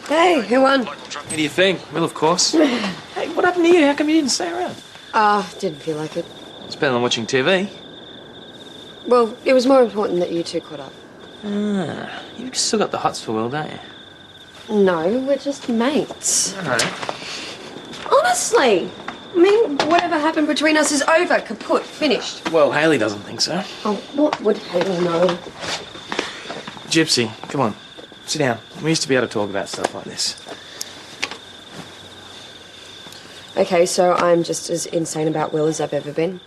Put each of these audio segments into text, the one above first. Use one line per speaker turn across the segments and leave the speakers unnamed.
Hey, who won?
What do you think? Will, of course. Hey, what happened to you? How come you didn't stay around?
Didn't feel like it.
It's better than watching TV.
Well, it was more important that you two caught up.
You've still got the hots for Will, don't you?
No, we're just mates.
All right.
Honestly. I mean, whatever happened between us is over. Kaput. Finished.
Well, Hayley doesn't think so.
Oh, what would Hayley know?
Gypsy, come on. Sit down. We used to be able to talk about stuff like this.
Okay, so I'm just as insane about Will as I've ever been.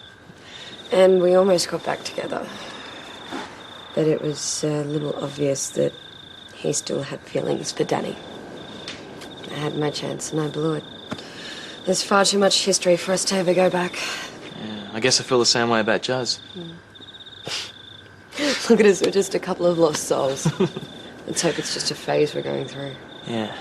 And we almost got back together. But it was a little obvious that he still had feelings for Danny. I had my chance and I blew it. There's far too much history for us to ever go back.
Yeah, I guess I feel the same way about Jazz.
Look at us, we're just a couple of lost souls. Let's hope it's just a phase we're going through.
Yeah.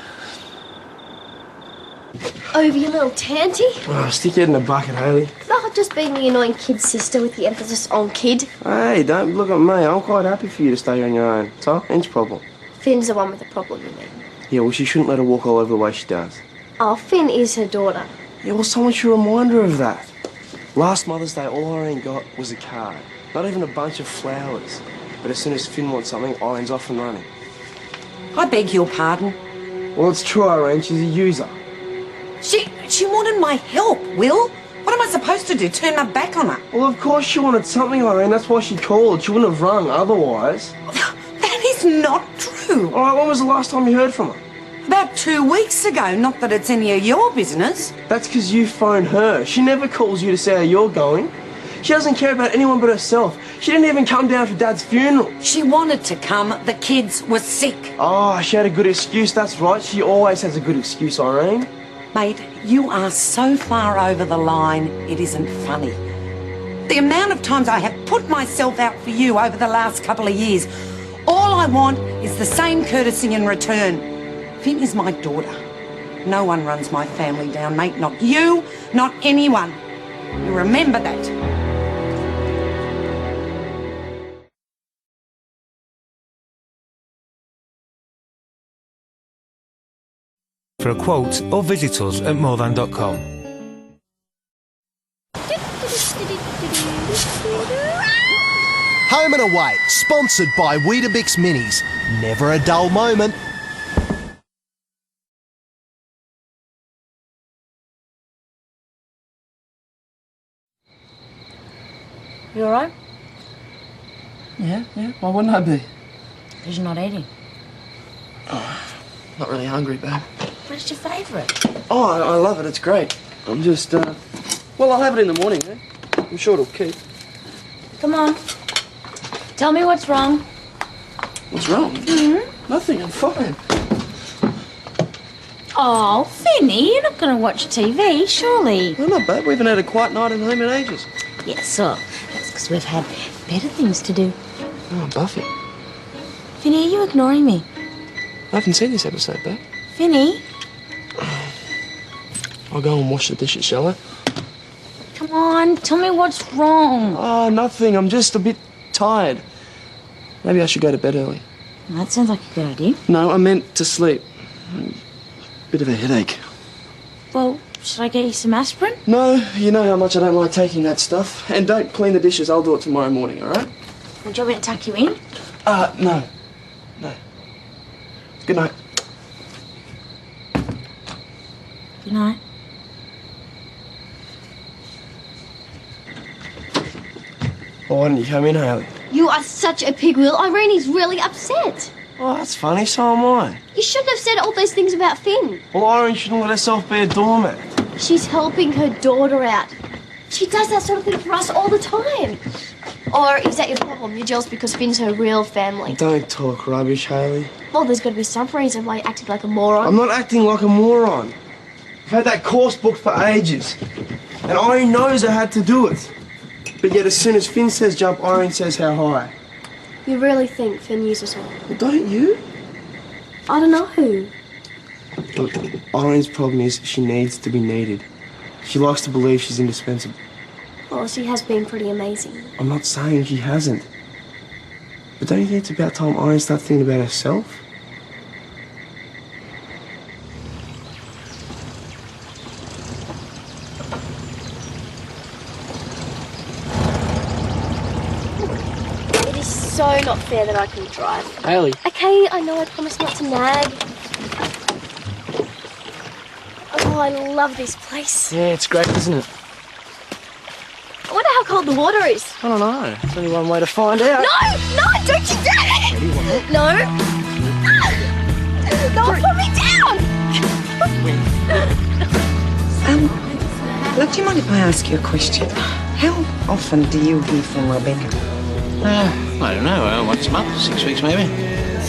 Over your little tanty?
Oh, stick it in a bucket, Hayley.
Oh, just being the annoying kid sister with the emphasis on kid.
Hey, don't look at me. I'm quite happy for you to stay on your own. So, In's problem.
Finn's the one with the problem, you mean?
Yeah, well, she shouldn't let her walk all over the way she does.
Oh, Finn is her daughter.
Yeah, well, someone should remind her of that. Last Mother's Day, all Irene got was a card. Not even a bunch of flowers. But as soon as Finn wants something, Irene's off and running.
I beg your pardon.
Well, it's true, Irene. She's a user.
She wanted my help, Will. What am I supposed to do, turn my back on her?
Well, of course she wanted something, Irene. That's why she called. She wouldn't have rung otherwise.
That is not true.
All right, when was the last time you heard from her?
About 2 weeks ago, not that it's any of your business.
That's because you phoned her. She never calls you to say how you're going. She doesn't care about anyone but herself. She didn't even come down for Dad's funeral.
She wanted to come. The kids were sick.
Oh, she had a good excuse. That's right. She always has a good excuse, Irene.
Mate, you are so far over the line, it isn't funny. The amount of times I have put myself out for you over the last couple of years, all I want is the same courtesy in return. Finn is my daughter. No one runs my family down, mate. Not you, not anyone. You remember that.
For a quote or visit us at morethan.com.
Home and Away, sponsored by Weetabix Minis. Never a dull moment.
You alright?
Yeah. Why wouldn't I be?
Because you're not eating.
Not really hungry, babe.
What's your favourite?
Oh, I love it. It's great. I'm just, well, I'll have it in the morning, eh? I'm sure it'll keep.
Come on. Tell me what's wrong.
What's wrong? Nothing. I'm fine.
Oh, Vinnie, you're not going to watch TV, surely.
No, not bad. We haven't had a quiet night at home in ages.
Yes, so that's because we've had better things to do.
Oh, Buffy.
Vinnie, are you ignoring me?
I haven't seen this episode, babe.
Vinnie?
I'll go and wash the dishes, shall I?
Come on, tell me what's wrong.
Oh, nothing. I'm just a bit tired. Maybe I should go to bed early.
Well, that sounds like a good idea.
No, I meant to sleep. Bit of a headache.
Well, should I get you some aspirin?
No, you know how much I don't like taking that stuff. And don't clean the dishes. I'll do it tomorrow morning, all right?
Well, do you want me to tuck you in?
No. Good night.
Good night.
Well, why didn't you come in, Hayley?
You are such a pig, Will. Irene's really upset.
Oh, that's funny. So am I.
You shouldn't have said all those things about Finn.
Well, Irene shouldn't let herself be a doormat.
She's helping her daughter out. She does that sort of thing for us all the time. Or is that your problem? You're jealous because Finn's her real family.
Don't talk rubbish, Hayley.
Well, there's got to be some reason why you acted like a moron.
I'm not acting like a moron. I've had that course booked for ages. And Irene knows I had to do it. But yet as soon as Finn says jump, Irene says how high.
You really think Finn uses her?
Well, don't you?
I don't know.
Look, Irene's problem is she needs to be needed. She likes to believe she's indispensable.
Well, she has been pretty amazing.
I'm not saying she hasn't. But don't you think it's about time Irene starts thinking about herself?
so not fair that I couldn't drive.
Hayley.
Okay, I know I promised not to nag. Oh, I love this place.
Yeah, it's great, isn't it?
I wonder how cold the water is.
I don't know. There's only one way to find out.
No, don't you dare! No. No, put me down!
Look, do you mind if I ask you a question? How often do you hear from Rebecca?
I don't know, once a month, 6 weeks maybe.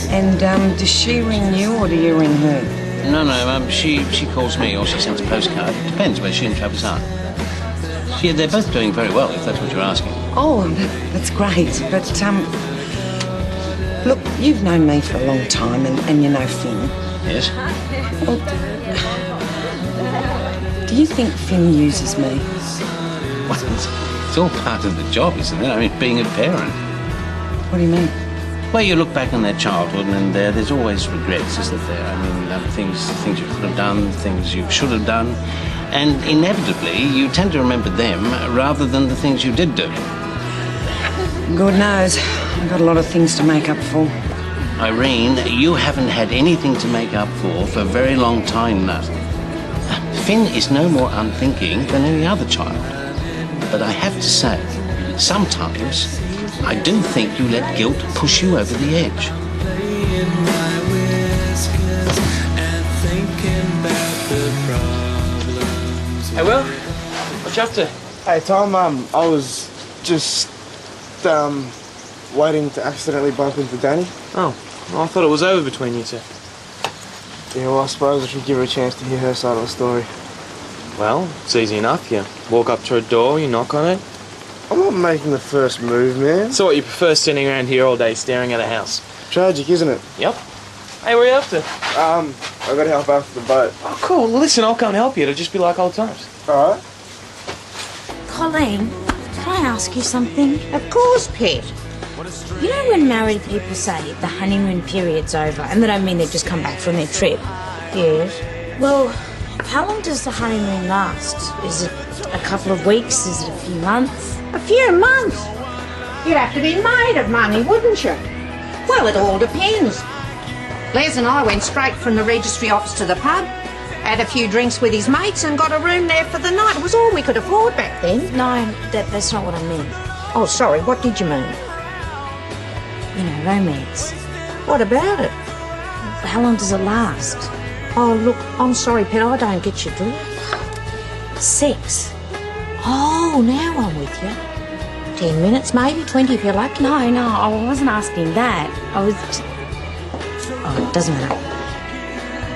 And does she ring you or do you ring her?
No, she calls me or she sends a postcard. Depends where she and Travis are. They're both doing very well, if that's what you're asking.
Oh, that's great. But, look, you've known me for a long time and you know Finn.
Yes?
Well, do you think Finn uses me?
Well, it's all part of the job, isn't it? I mean, being a parent.
What do you mean?
Well, you look back on their childhood and there's always regrets, isn't there? I mean, things you could have done, things you should have done. And inevitably, you tend to remember them rather than the things you did do.
God knows. I've got a lot of things to make up for.
Irene, you haven't had anything to make up for a very long time now. Finn is no more unthinking than any other child. But I have to say, sometimes I do think you let guilt push you over the edge.
Hey, Will, what you up to?
Hey, Tom, I was just, waiting to accidentally bump into Danny.
Oh, well, I thought it was over between you two.
Yeah, well, I suppose I should give her a chance to hear her side of the story.
Well, it's easy enough. You walk up to her door, you knock on it.
I'm not making the first move, man.
So what, you prefer sitting around here all day staring at a house?
Tragic, isn't it?
Yep. Hey, where are you up to?
I gotta help after the boat.
Oh, cool. Well, listen, I'll come and help you. It'll just be like old times.
All right.
Colleen, can I ask you something?
Of course, Pet.
You know when married people say the honeymoon period's over, and they don't mean they've just come back from their trip?
Yes.
Well, how long does the honeymoon last? Is it a couple of weeks? Is it a few months?
A few months. You'd have to be made of money, wouldn't you? Well, it all depends. Les and I went straight from the registry office to the pub, had a few drinks with his mates and got a room there for the night. It was all we could afford back then.
No, that's not what I meant.
Oh, sorry, what did you mean?
You know, romance.
What about it?
How long does it last?
Oh, look, I'm sorry, Pet, I don't get your drift.
Sex.
Oh, now I'm with you. 10 minutes, maybe 20 if you're lucky.
No, I wasn't asking that. I was just... Oh, it doesn't matter.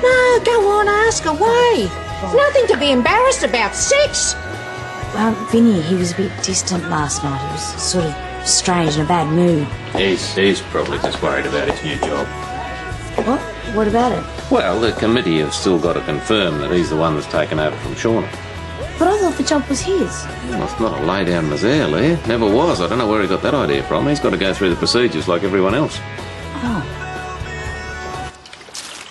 No, go on, ask away. There's nothing to be embarrassed about. Sex.
Vinnie, he was a bit distant last night. He was sort of strange, in a bad mood.
He's probably just worried about his new job.
What? What about it?
Well, the committee have still got to confirm that he's the one that's taken over from Shauna.
But I thought the job was his.
Well, it's not a lay-down misère, Lee. Never was. I don't know where he got that idea from. He's got to go through the procedures like everyone else.
Oh.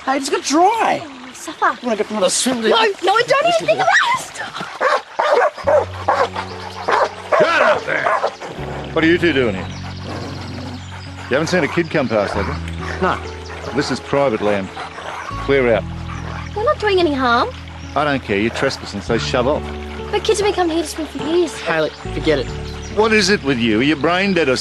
Hey, it's got dry.
Oh, suffer.
I want to get another swim.
No, don't even think about it.
Shut up there! What are you two doing here? You haven't seen a kid come past, have you?
No.
This is private land. Clear out.
We're not doing any harm.
I don't care. You're trespassing, so shove off.
But kids have been coming here to swim for years.
Hayley, forget it.
What is it with you? Are you brain dead or something?